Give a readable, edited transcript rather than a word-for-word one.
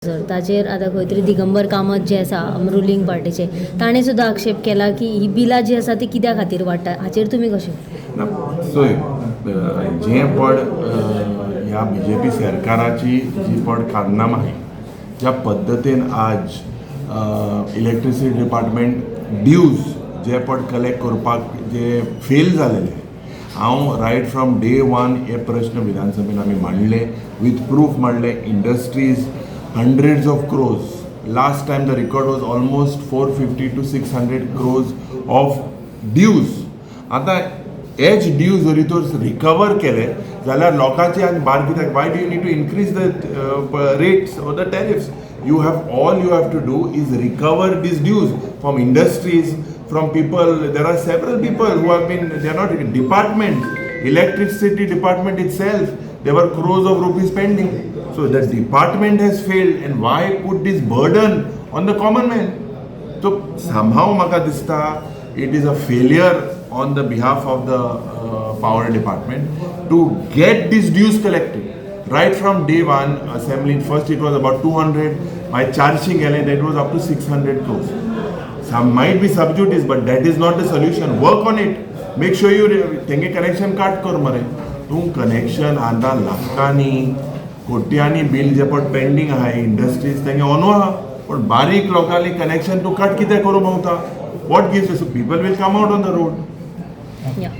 Sir ताचेर आतां खंय तरी दिगंबर कामत जे आसा रुलींग पार्टीचे ताणें सुद्दां आक्षेप केला की ही बिलां जी आसा ती कित्या खातीर वाडटा हाचेर तुमी कशें सोय जे पड ह्या BJP सरकाराची जी पड कारनामा आहे ज्या पद्दतीन आज इलेक्ट्रिसिटी डिपार्टमेंट ड्यूज जे पड कलेक्ट करपाक जे फेल जालेले हांव रायट फ्रॉम डे वन हे प्रश्न विधानसभेन आमी मांडले विथ प्रूफ मांडले industries hundreds of crores. Last time the record was almost 450 to 600 crores of dues. आता एच ड्यूज जरी तो रिकवर केले जाल्यार लोकांची आनी बार कित्याक why do you need to increase the rates और the tariffs you have to do is recover these dues from industries, from people. There are several people who have been, they are not department, electricity department itself, there were crores of rupees pending. So the department has failed, and why put this burden on the common man? So somehow maka dista it is a failure on the behalf of the power department to get these dues collected. Right from day one, assembly, first it was about 200, by charging that was up to 600 crores. Some might be subjudice, but that is not the solution. Work on it. Make sure you take a connection card kar mare. Tu connection आंदा लाखानी कोट्यांनी bill जे per pending आहा industries तेंगे ऑनो आहा पण बारीक लोकांनी connection तू cut कितें करूं भोंवता. What gives us? People will come out on the road. या